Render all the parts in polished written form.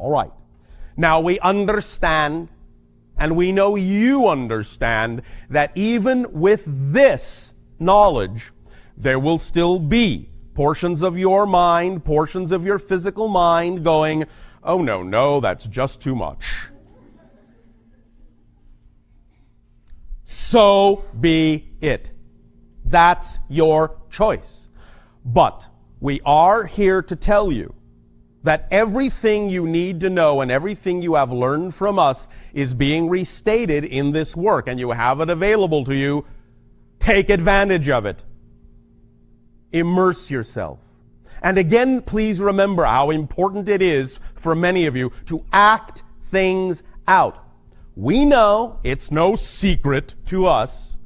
All right. Now we understand, and we know you understand, that even with this knowledge, there will still be portions of your mind, portions of your physical mind going, oh no, that's just too much. So be it. That's your choice. But we are here to tell you that everything you need to know and everything you have learned from us is being restated in this work, and you have it available to you. Take advantage of it. Immerse yourself. And again, please remember how important it is for many of you to act things out. We know, it's no secret to us,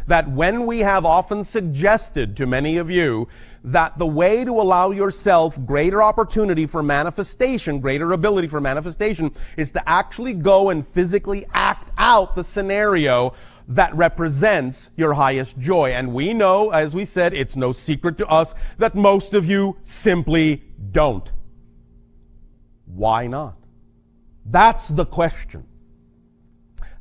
that when we have often suggested to many of you that the way to allow yourself greater opportunity for manifestation, greater ability for manifestation, is to actually go and physically act out the scenario that represents your highest joy. And we know, as we said, it's no secret to us that most of you simply don't. Why not? That's the question.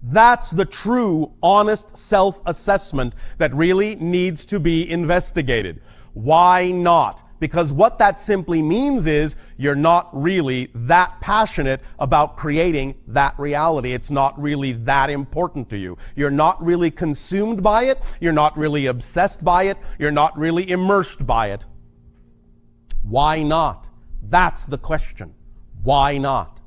That's the true, honest self-assessment that really needs to be investigated. Why not? Because what that simply means is you're not really that passionate about creating that reality. It's not really that important to you. You're not really consumed by it. You're not really obsessed by it. You're not really immersed by it. Why not? That's the question. Why not?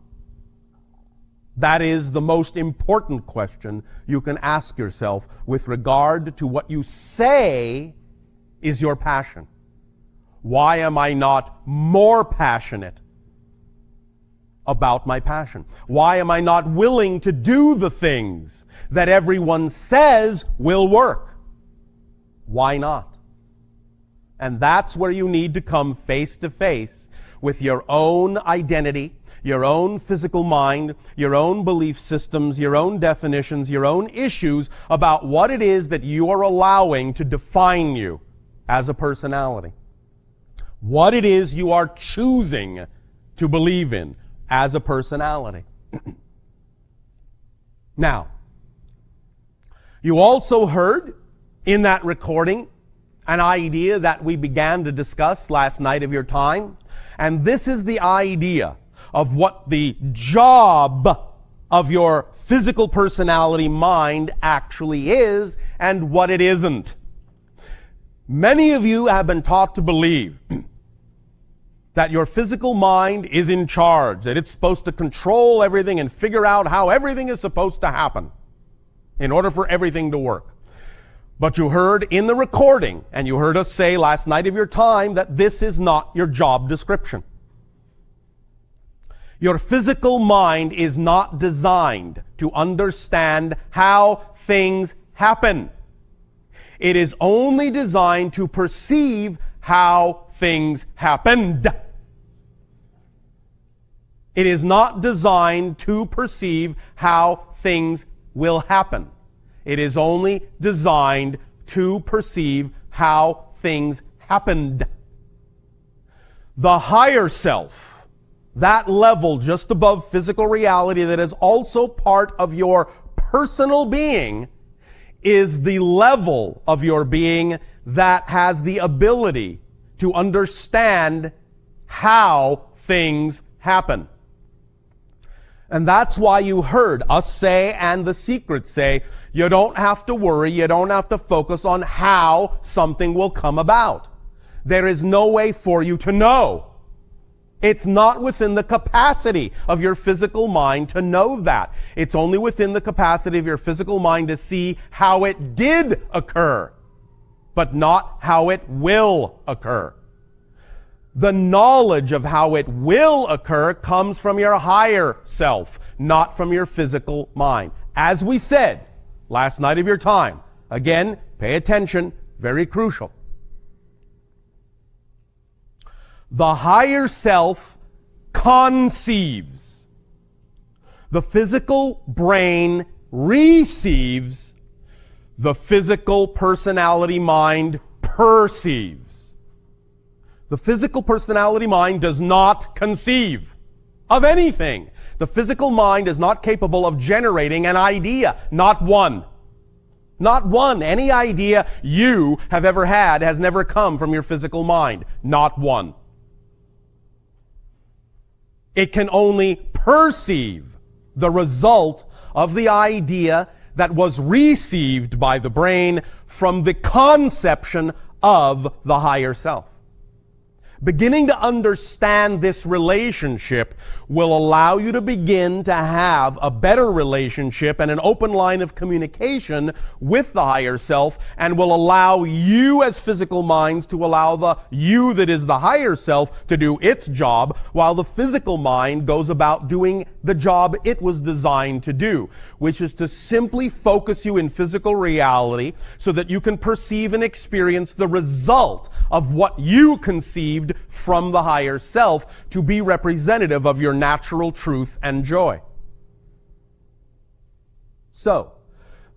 That is the most important question you can ask yourself with regard to what you say is your passion. Why am I not more passionate about my passion? Why am I not willing to do the things that everyone says will work? Why not? And that's where you need to come face to face with your own identity, your own physical mind, your own belief systems, your own definitions, your own issues about what it is that you are allowing to define you as a personality. What it is you are choosing to believe in as a personality. Now, you also heard in that recording an idea that we began to discuss last night of your time, and this is the idea of what the job of your physical personality mind actually is and what it isn't. Many of you have been taught to believe that your physical mind is in charge, that it's supposed to control everything and figure out how everything is supposed to happen in order for everything to work. But you heard in the recording, and you heard us say last night of your time, that this is not your job description. Your physical mind is not designed to understand how things happen. It is only designed to perceive how things happened. It is not designed to perceive how things will happen. It is only designed to perceive how things happened. The higher self, that level just above physical reality that is also part of your personal being, is the level of your being that has the ability to understand how things happen. And that's why you heard us say, and the secret say, you don't have to worry, you don't have to focus on how something will come about. There is no way for you to know. It's not within the capacity of your physical mind to know that. It's only within the capacity of your physical mind to see how it did occur, but not how it will occur. The knowledge of how it will occur comes from your higher self, not from your physical mind. As we said last night of your time, again, pay attention, very crucial. The higher self conceives. The physical brain receives. The physical personality mind perceives. The physical personality mind does not conceive. of anything. The physical mind is not capable of generating an idea. Not one. Not one. Any idea you have ever had has never come from your physical mind. Not one. It can only perceive the result of the idea that was received by the brain from the conception of the higher self. Beginning to understand this relationship will allow you to begin to have a better relationship and an open line of communication with the higher self, and will allow you as physical minds to allow the you that is the higher self to do its job, while the physical mind goes about doing the job it was designed to do, which is to simply focus you in physical reality so that you can perceive and experience the result of what you conceived from the higher self to be representative of your natural truth and joy. So,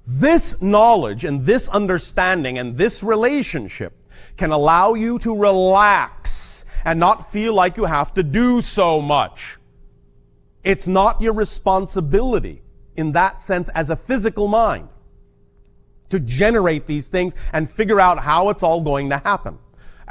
this knowledge and this understanding and this relationship can allow you to relax and not feel like you have to do so much. It's not your responsibility in that sense as a physical mind to generate these things and figure out how it's all going to happen.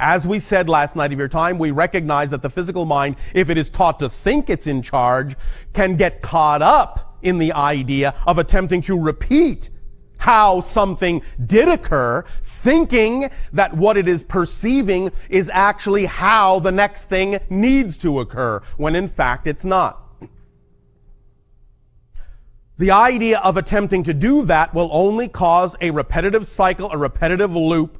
As we said last night of your time, we recognize that the physical mind, if it is taught to think it's in charge, can get caught up in the idea of attempting to repeat how something did occur, thinking that what it is perceiving is actually how the next thing needs to occur, when in fact it's not. The idea of attempting to do that will only cause a repetitive cycle, a repetitive loop,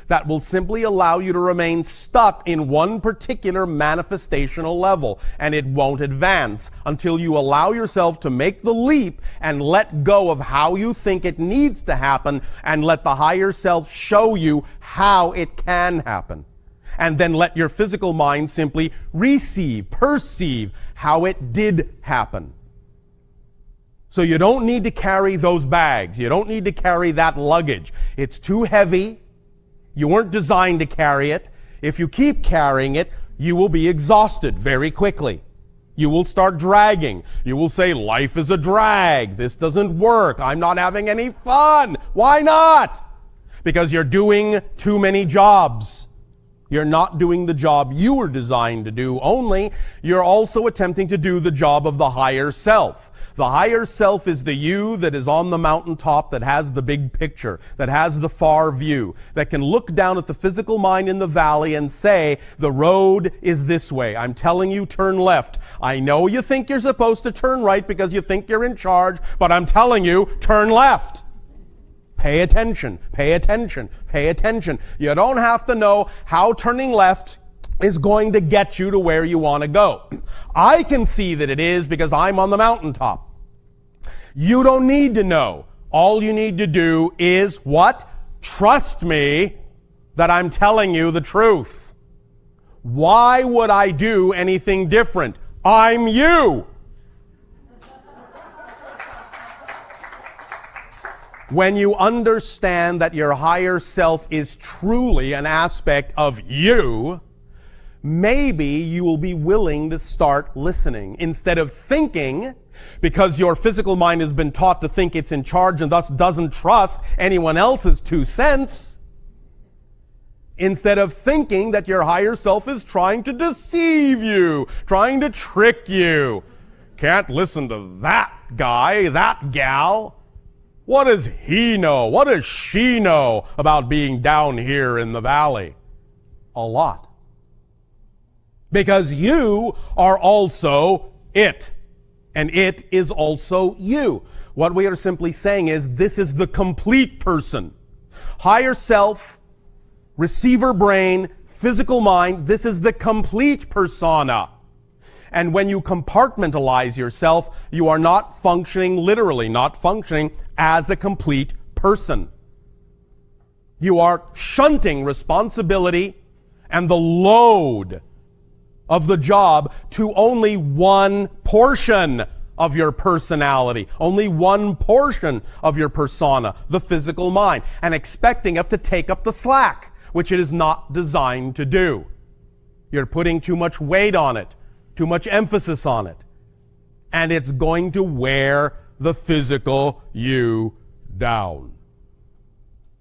that will simply allow you to remain stuck in one particular manifestational level, and it won't advance until you allow yourself to make the leap and let go of how you think it needs to happen and let the higher self show you how it can happen. And then let your physical mind simply perceive how it did happen. So you don't need to carry those bags. You don't need to carry that luggage. It's too heavy. You weren't designed to carry it. If you keep carrying it, you will be exhausted very quickly. You will start dragging. You will say, life is a drag. This doesn't work. I'm not having any fun. Why not? Because you're doing too many jobs. You're not doing the job you were designed to do, only you're also attempting to do the job of the higher self. The higher self is the you that is on the mountaintop, that has the big picture, that has the far view, that can look down at the physical mind in the valley and say, the road is this way. I'm telling you, turn left. I know you think you're supposed to turn right because you think you're in charge, but I'm telling you, turn left. Pay attention, pay attention, pay attention. You don't have to know how turning left is going to get you to where you want to go. I can see that it is because I'm on the mountaintop. You don't need to know. All you need to do is what? Trust me that I'm telling you the truth. Why would I do anything different? I'm you. When you understand that your higher self is truly an aspect of you, maybe you will be willing to start listening instead of thinking, because your physical mind has been taught to think it's in charge and thus doesn't trust anyone else's 2 cents. Instead of thinking that your higher self is trying to deceive you, trying to trick you. Can't listen to that guy, that gal. What does he know? What does she know about being down here in the valley? A lot. Because you are also it. And it is also you. What we are simply saying is this is the complete person. Higher self, receiver brain, physical mind, this is the complete persona. And when you compartmentalize yourself, you are not functioning literally, not functioning as a complete person. You are shunting responsibility and the load of the job to only one portion of your personality, only one portion of your persona, the physical mind, and expecting it to take up the slack, which it is not designed to do. You're putting too much weight on it, too much emphasis on it. and it's going to wear the physical you down.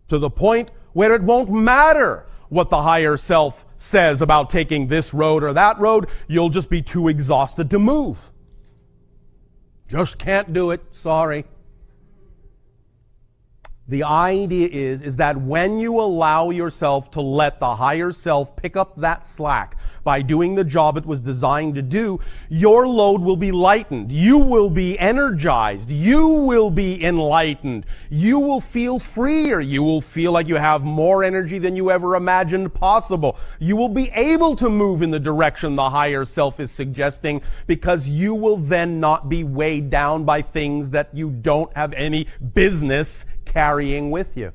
To the point where it won't matter what the higher self says about taking this road or that road. You'll just be too exhausted to move. Just can't do it. Sorry. The idea is that when you allow yourself to let the higher self pick up that slack by doing the job it was designed to do, your load will be lightened. You will be energized. You will be enlightened. You will feel freer. You will feel like you have more energy than you ever imagined possible. You will be able to move in the direction the higher self is suggesting, because you will then not be weighed down by things that you don't have any business carrying with you.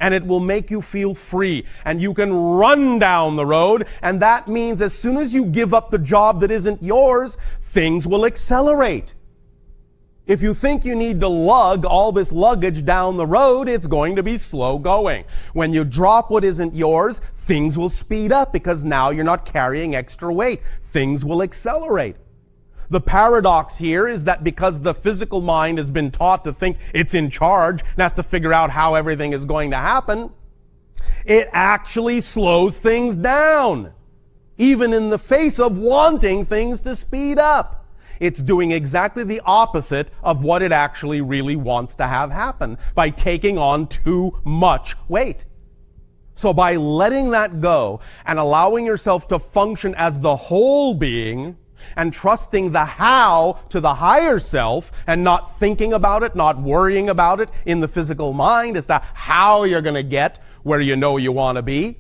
And it will make you feel free, and you can run down the road, and that means as soon as you give up the job that isn't yours, things will accelerate. If you think you need to lug all this luggage down the road, it's going to be slow going. When you drop what isn't yours, things will speed up because now you're not carrying extra weight. Things will accelerate. The paradox here is that because the physical mind has been taught to think it's in charge and has to figure out how everything is going to happen, it actually slows things down, even in the face of wanting things to speed up. It's doing exactly the opposite of what it actually really wants to have happen by taking on too much weight. So by letting that go and allowing yourself to function as the whole being, and trusting the how to the higher self and not thinking about it, not worrying about it in the physical mind as to how you're going to get where you know you want to be,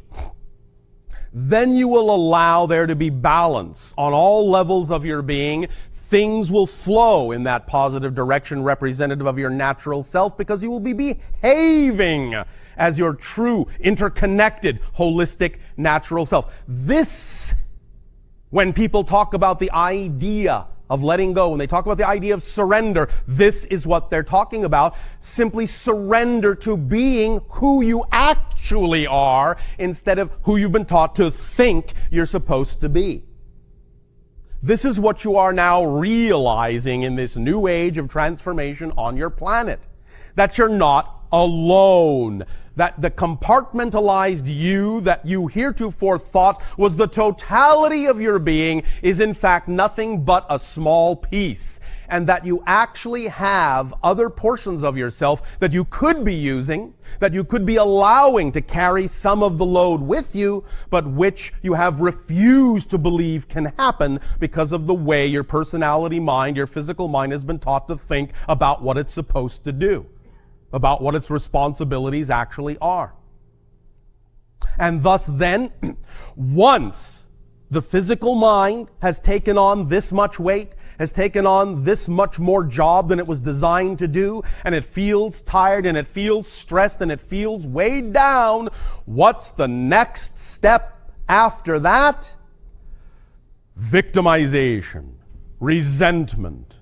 then you will allow there to be balance on all levels of your being. Things will flow in that positive direction representative of your natural self, because you will be behaving as your true, interconnected, holistic, natural self. This, when people talk about the idea of letting go, when they talk about the idea of surrender, this is what they're talking about. Simply surrender to being who you actually are instead of who you've been taught to think you're supposed to be. This is what you are now realizing in this new age of transformation on your planet. That you're not alone. That the compartmentalized you that you heretofore thought was the totality of your being is in fact nothing but a small piece. And that you actually have other portions of yourself that you could be using, that you could be allowing to carry some of the load with you, but which you have refused to believe can happen because of the way your personality mind, your physical mind has been taught to think about what it's supposed to do, about what its responsibilities actually are. And thus then, once the physical mind has taken on this much weight, has taken on this much more job than it was designed to do, and it feels tired, and it feels stressed, and it feels weighed down, what's the next step after that? Victimization, resentment.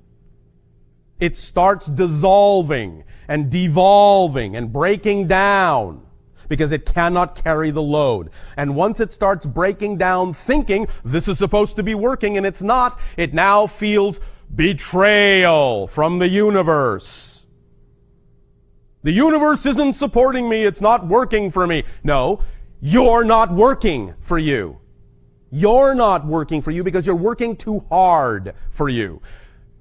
It starts dissolving and devolving and breaking down because it cannot carry the load. And once it starts breaking down, thinking this is supposed to be working and it's not, it now feels betrayal from the universe. The universe isn't supporting me, it's not working for me. No, you're not working for you. You're not working for you because you're working too hard for you.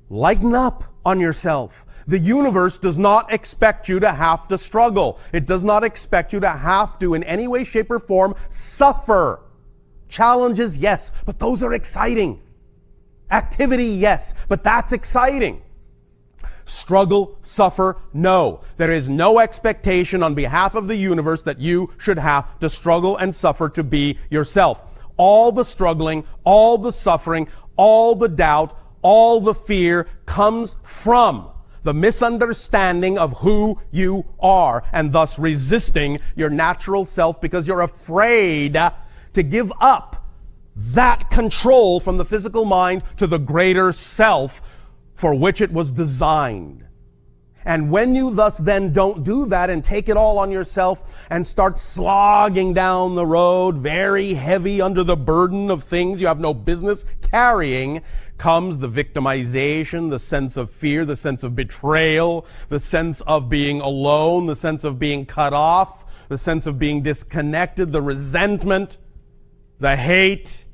Lighten up on yourself. The universe does not expect you to have to struggle. It does not expect you to have to, in any way, shape, or form, suffer. Challenges, yes, but those are exciting. Activity, yes, but that's exciting. Struggle, suffer, no. There is no expectation on behalf of the universe that you should have to struggle and suffer to be yourself. All the struggling, all the suffering, all the doubt, all the fear comes from the misunderstanding of who you are, and thus resisting your natural self because you're afraid to give up that control from the physical mind to the greater self for which it was designed. And when you thus then don't do that and take it all on yourself and start slogging down the road, very heavy under the burden of things you have no business carrying, comes the victimization, the sense of fear, the sense of betrayal, the sense of being alone, the sense of being cut off, the sense of being disconnected, the resentment, the hate,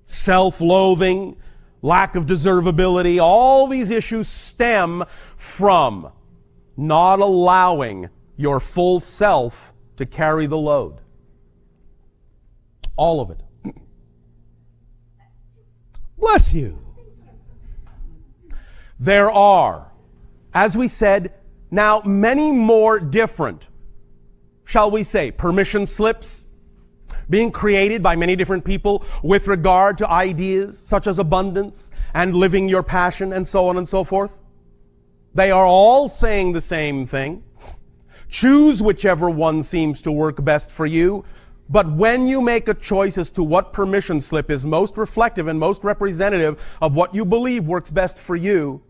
self-loathing, lack of deservability. All these issues stem from not allowing your full self to carry the load. All of it. Bless you. There are, as we said, now many more different, shall we say, permission slips being created by many different people with regard to ideas such as abundance and living your passion and so on and so forth. They are all saying the same thing. Choose whichever one seems to work best for you. But when you make a choice as to what permission slip is most reflective and most representative of what you believe works best for you,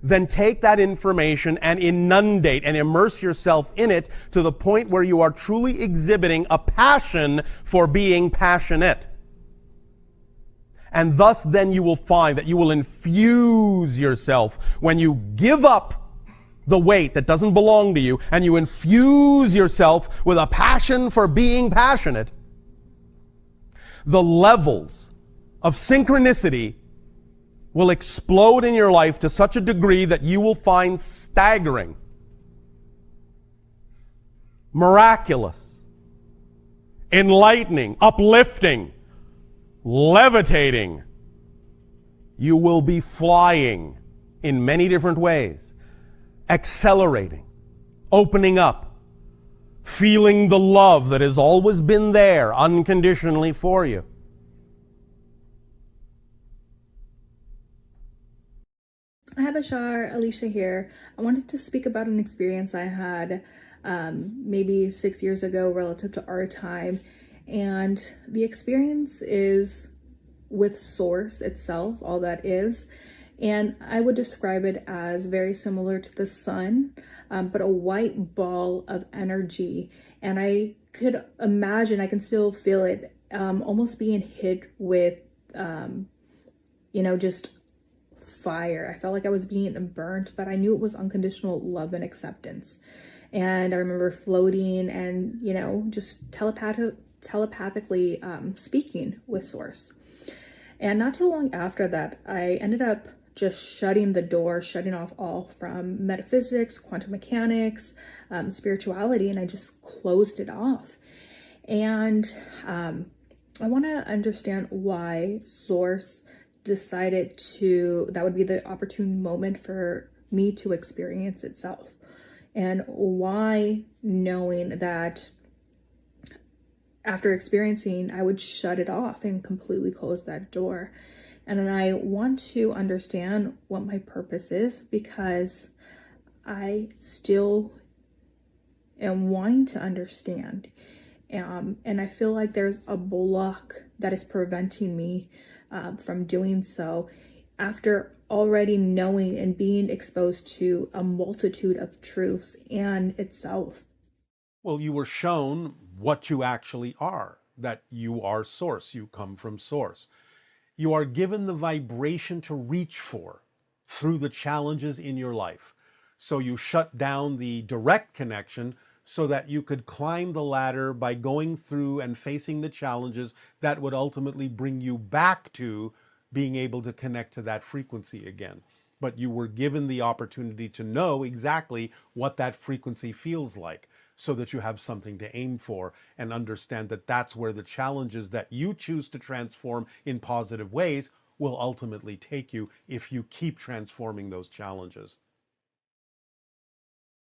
then take that information and inundate and immerse yourself in it to the point where you are truly exhibiting a passion for being passionate. And thus then you will find that you will infuse yourself when you give up the weight that doesn't belong to you, and you infuse yourself with a passion for being passionate, the levels of synchronicity will explode in your life to such a degree that you will find staggering, miraculous, enlightening, uplifting, levitating. You will be flying in many different ways. Accelerating, opening up, feeling the love that has always been there unconditionally for you. Hi Bashar, Alicia here. I wanted to speak about an experience I had maybe 6 years ago relative to our time. And the experience is with Source itself, all that is. And I would describe it as very similar to the sun, but a white ball of energy. And I could imagine, I can still feel it, almost being hit with, just fire. I felt like I was being burnt, but I knew it was unconditional love and acceptance. And I remember floating and, just telepathically speaking with Source. And not too long after that, I ended up just shutting the door, shutting off all from metaphysics, quantum mechanics, spirituality, and I just closed it off. And I want to understand why Source decided that would be the opportune moment for me to experience itself. And why, knowing that after experiencing, I would shut it off and completely close that door. And I want to understand what my purpose is, because I still am wanting to understand. And I feel like there's a block that is preventing me from doing so after already knowing and being exposed to a multitude of truths and itself. Well, you were shown what you actually are, that you are Source, you come from Source. You are given the vibration to reach for through the challenges in your life. So you shut down the direct connection so that you could climb the ladder by going through and facing the challenges that would ultimately bring you back to being able to connect to that frequency again. But you were given the opportunity to know exactly what that frequency feels like, so that you have something to aim for and understand that that's where the challenges that you choose to transform in positive ways will ultimately take you if you keep transforming those challenges.